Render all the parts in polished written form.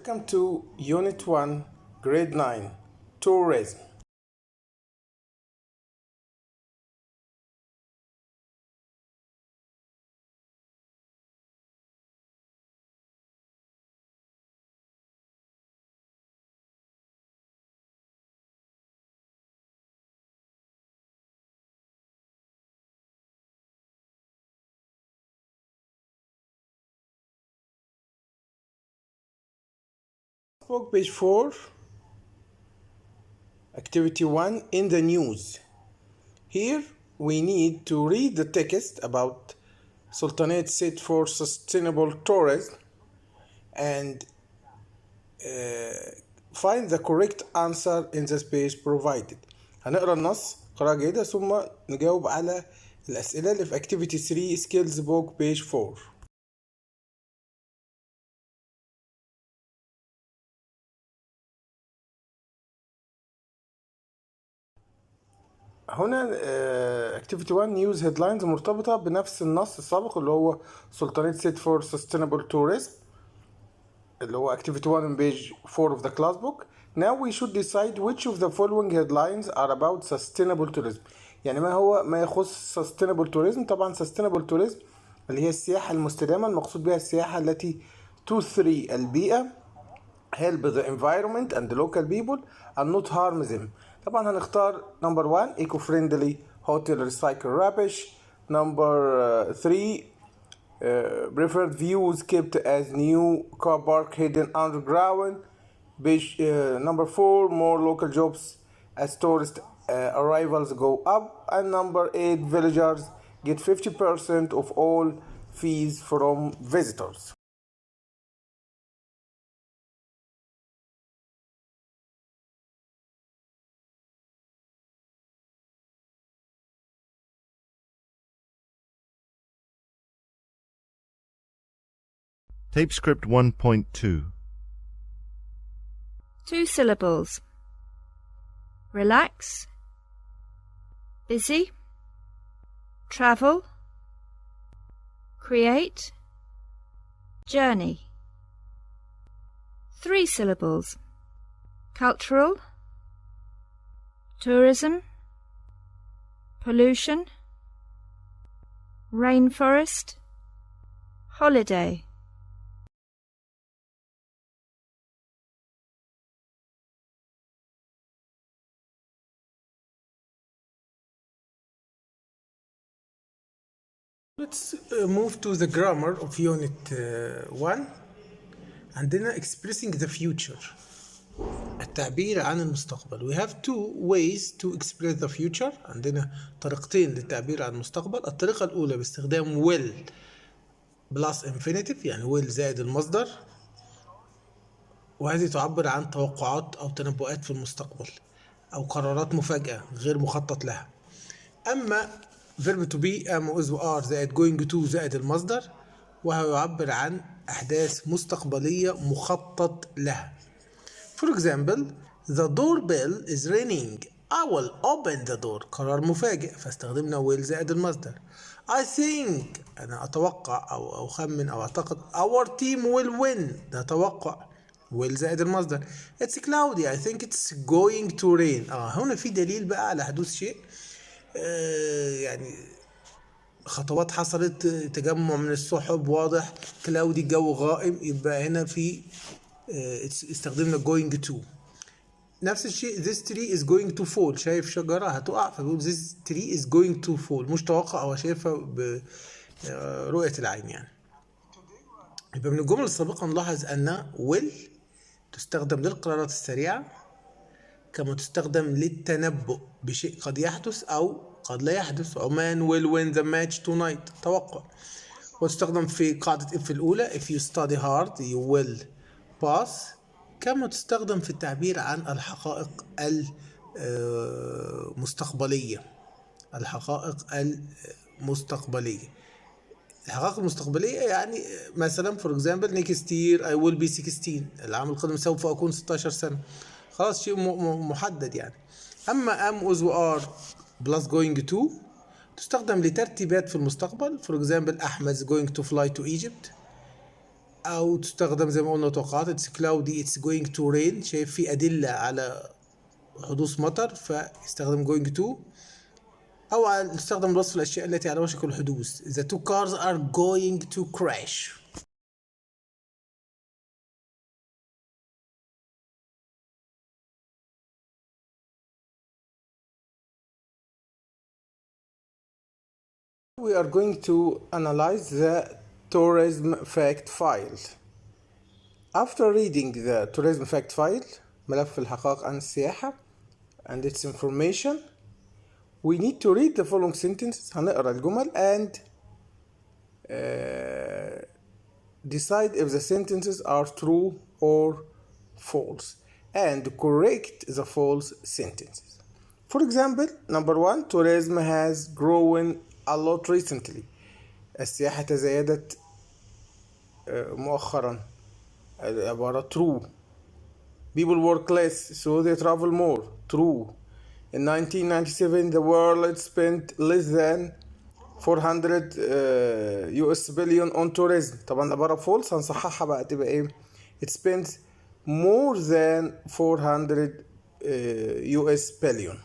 Welcome to Unit 1, Grade 9, Tourism. Page 4, Activity 1, in the news. Here we need to read the text about Sultanate set for sustainable tourism and find the correct answer in the space provided. هنقرأ النص قراءة جيدة ثم نجاوب على الأسئلة اللي في Activity 3 Skills Book page 4. هنا Activity 1 News Headlines مرتبطة بنفس النص السابق اللي هو Sultanate set for sustainable tourism اللي هو Activity 1 on page 4 of the class book. Now we should decide which of the following headlines are about sustainable tourism. يعني ما يخص sustainable tourism. طبعا sustainable tourism اللي هي السياحة المستدامة، المقصود بها السياحة التي تثري البيئة help the environment and the local people and not harm them. طبعا هنختار number 1 eco-friendly hotel recycle rubbish. number 3 preferred views kept as new car park hidden underground. number 4 more local jobs as tourist arrivals go up. And number 8 villagers get 50% of all fees from visitors. Tape script 1.2. 2 syllables. Relax, busy, travel, create, journey. 3 syllables. Cultural, tourism, pollution, rainforest, holiday. Let's move to the grammar of Unit 1. عندنا expressing the future. التعبير عن المستقبل. We have 2 ways to express the future. عندنا طريقتين للتعبير عن المستقبل. الطريقة الأولى باستخدام will plus infinitive، يعني will زائد المصدر، وهذه تعبر عن توقعات أو تنبؤات في المستقبل أو قرارات مفاجئة غير مخطط لها. أما verb to be am is are زائد going to زائد المصدر، وهو يعبر عن أحداث مستقبلية مخطط لها. For example, the doorbell is ringing. I will open the door. قرار مفاجئ فاستخدمنا will زائد المصدر. I think أنا أتوقع أو أخمن أو أعتقد our team will win. ده توقع will زائد المصدر. It's cloudy. I think it's going to rain. هنا في دليل بقى على حدوث شيء، يعني خطوات حصلت، تجمع من السحب واضح، كلاودي الجو غائم، يبقى هنا في استخدمنا going to. نفس الشيء this tree is going to fall. شايف شجرة هتقع فبيقول this tree is going to fall، مش توقع أو شايفها برؤية العين يعني. يبقى من الجمل السابقة نلاحظ أن will تستخدم للقرارات السريعة كما تستخدم للتنبؤ بشيء قد يحدث أو قد لا يحدث. عمان will win the match tonight، توقع. وتستخدم في قاعدة if الأولى if you study hard you will pass. كما تستخدم في التعبير عن الحقائق المستقبلية. الحقائق المستقبلية يعني مثلا for example next year I will be 16. العام القادم سوف أكون 16 سنة. خلاص شيء محدد يعني. أما am was are plus going to تستخدم لترتيبات في المستقبل. for example أحمد is going to fly to Egypt. أو تستخدم زي ما قلنا توقعات it's cloudy it's going to rain. شايف في أدلة على حدوث مطر فيستخدم going to. أو نستخدم الوصف الأشياء التي على وشك الحدوث. The two cars are going to crash. We are going to analyze the tourism fact file. After reading the tourism fact file, ملف الحقائق عن السياحة and its information, we need to read the following sentences. هنقرأ الجمل and decide if the sentences are true or false and correct the false sentences. For example, number 1, tourism has grown a lot recently. السياحة تزايدت مؤخرا. عبارة true. People work less so they travel more. True. In 1997 the world spent less than 400 US billion on tourism. طبعا العبارة false هنصححها بقى تبقى ايه؟ It spent more than 400 US billion.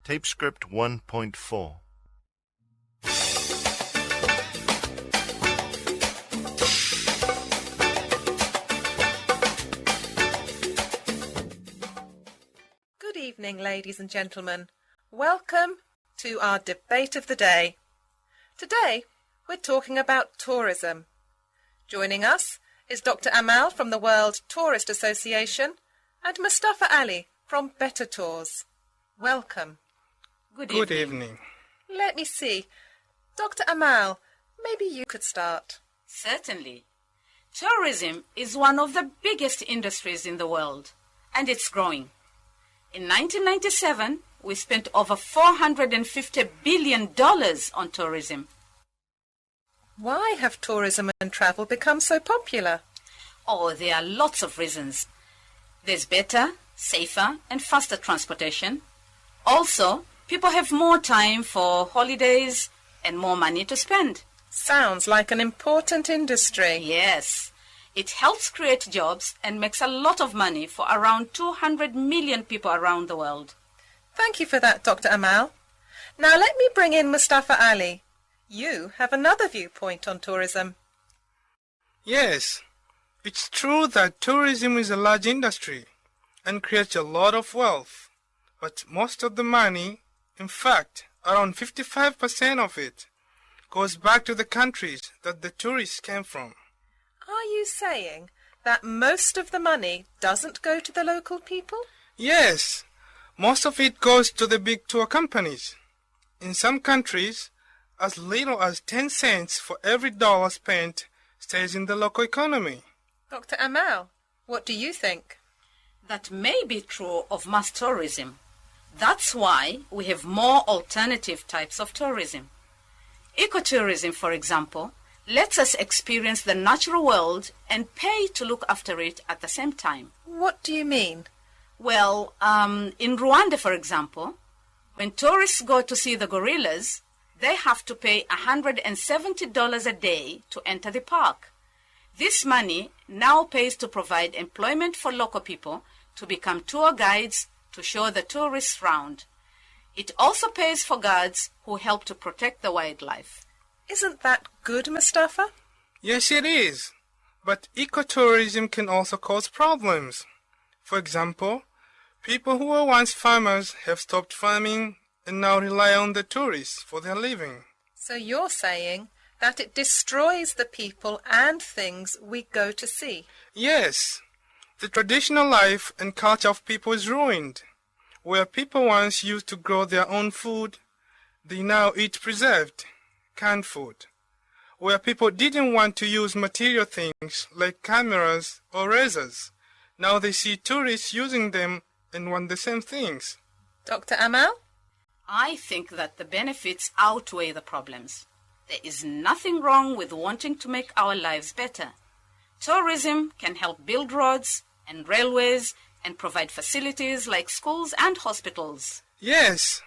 Tape script 1.4. Good evening, ladies and gentlemen. Welcome to our debate of the day. Today, we're talking about tourism. Joining us is Dr. Amal from the World Tourist Association and Mustafa Ali from Better Tours. Welcome. Good evening. Let me see. Dr. Amal, maybe you could start. Certainly. Tourism is one of the biggest industries in the world, and it's growing. In 1997, we spent over $450 billion on tourism. Why have tourism and travel become so popular? Oh, there are lots of reasons. There's better, safer, and faster transportation. Also, people have more time for holidays and more money to spend. Sounds like an important industry. Yes, it helps create jobs and makes a lot of money for around 200 million people around the world. Thank you for that, Dr. Amal. Now let me bring in Mustafa Ali. You have another viewpoint on tourism. Yes, it's true that tourism is a large industry and creates a lot of wealth. But most of the money, in fact, around 55% of it, goes back to the countries that the tourists came from. Are you saying that most of the money doesn't go to the local people? Yes, most of it goes to the big tour companies. In some countries, as little as 10 cents for every dollar spent stays in the local economy. Dr. Amal, what do you think? That may be true of mass tourism. That's why we have more alternative types of tourism. Ecotourism, for example, lets us experience the natural world and pay to look after it at the same time. What do you mean? Well, in Rwanda, for example, when tourists go to see the gorillas, they have to pay $170 a day to enter the park. This money now pays to provide employment for local people to become tour guides to show the tourists round. It also pays for guards who help to protect the wildlife. Isn't that good, Mustafa? Yes, it is. But ecotourism can also cause problems. For example, people who were once farmers have stopped farming and now rely on the tourists for their living. So you're saying that it destroys the people and things we go to see? Yes. The traditional life and culture of people is ruined. Where people once used to grow their own food, they now eat preserved, canned food. Where people didn't want to use material things like cameras or razors, now they see tourists using them and want the same things. Dr. Amal? I think that the benefits outweigh the problems. There is nothing wrong with wanting to make our lives better. Tourism can help build roads and railways and provide facilities like schools and hospitals. Yes,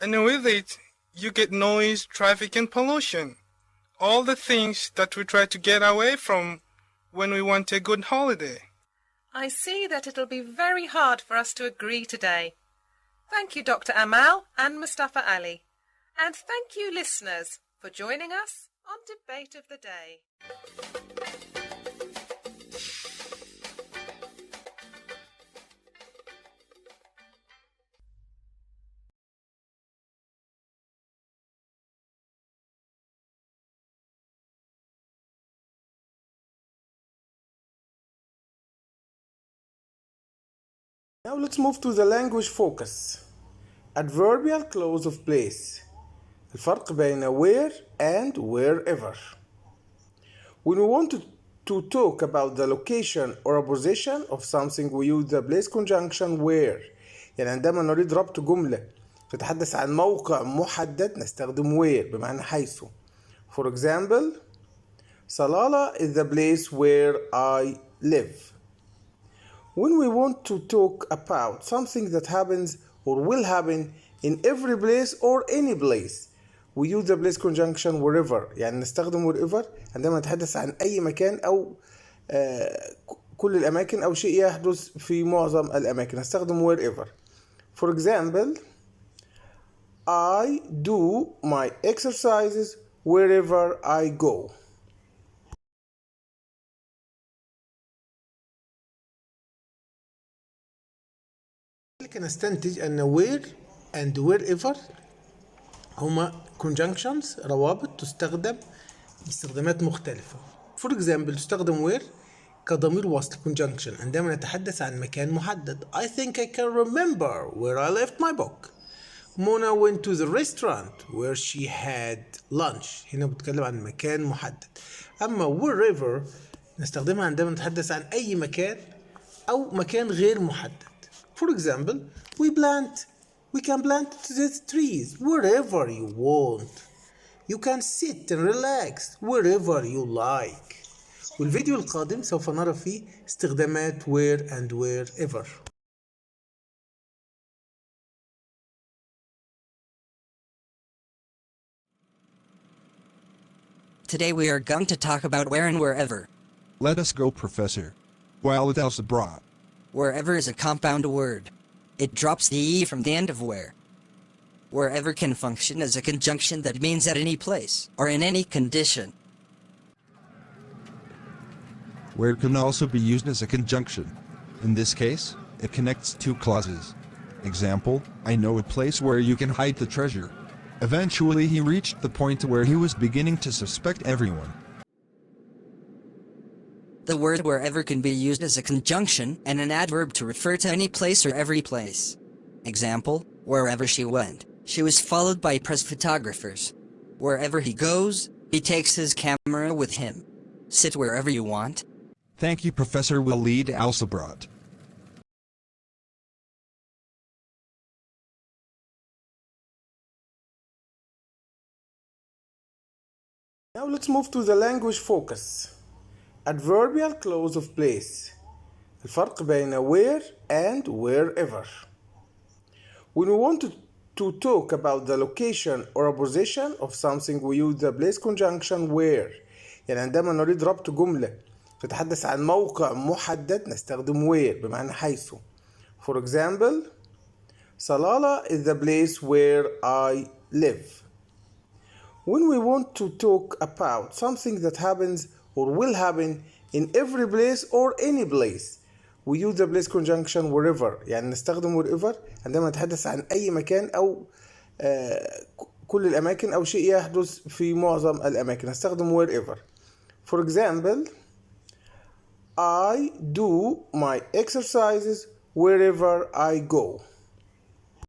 and with it, you get noise, traffic, and pollution. All the things that we try to get away from when we want a good holiday. I see that it'll be very hard for us to agree today. Thank you, Dr. Amal and Mustafa Ali. And thank you, listeners, for joining us on Debate of the Day. Now let's move to the language focus. Adverbial clause of place. الفرق بين where and wherever. When we want to talk about the location or a position of something, we use the place conjunction where. يعني عندما نريد ربط جملة تتحدث عن موقع محدد نستخدم where بمعنى حيث. For example, Salalah is the place where I live. When we want to talk about something that happens or will happen in every place or any place, we use the place conjunction wherever. يعني نستخدم wherever عندما نتحدث عن أي مكان أو كل الأماكن أو شيء يحدث في معظم الأماكن نستخدم wherever. For example, I do my exercises wherever I go. لكن نستنتج أن where and wherever هما conjunctions روابط تستخدم باستخدامات مختلفة. For example تستخدم where كضمير وصل conjunction عندما نتحدث عن مكان محدد. I think I can remember where I left my book. Mona went to the restaurant where she had lunch. هنا بتكلم عن مكان محدد. أما wherever نستخدمها عندما نتحدث عن أي مكان أو مكان غير محدد. For example, we can plant these trees wherever you want. You can sit and relax wherever you like. والفيديو القادم سوف نرى فيه استخدامات where and wherever. Today we are going to talk about where and wherever. Let us go, Professor. WalidAlsabrot. Wherever is a compound word. It drops the E from the end of where. Wherever can function as a conjunction that means at any place, or in any condition. Where can also be used as a conjunction. In this case, it connects two clauses. Example, I know a place where you can hide the treasure. Eventually he reached the point where he was beginning to suspect everyone. The word wherever can be used as a conjunction and an adverb to refer to any place or every place. Example, wherever she went, she was followed by press photographers. Wherever he goes, he takes his camera with him. Sit wherever you want. Thank you, Professor WalidAlsabrot. Now let's move to the language focus. Adverbial clause of place. الفرق بين where and wherever. When we want to talk about the location or a position of something, we use the place conjunction where. يعني عندما نريد ربط جملة تتحدث عن موقع محدد نستخدم where بمعنى حيث. For example, Salalah is the place where I live. When we want to talk about something that happens or will happen in every place or any place, we use the place conjunction wherever. يعني نستخدم wherever عندما نتحدث عن أي مكان أو كل الأماكن أو شيء يحدث في معظم الأماكن نستخدم wherever. For example, I do my exercises wherever I go.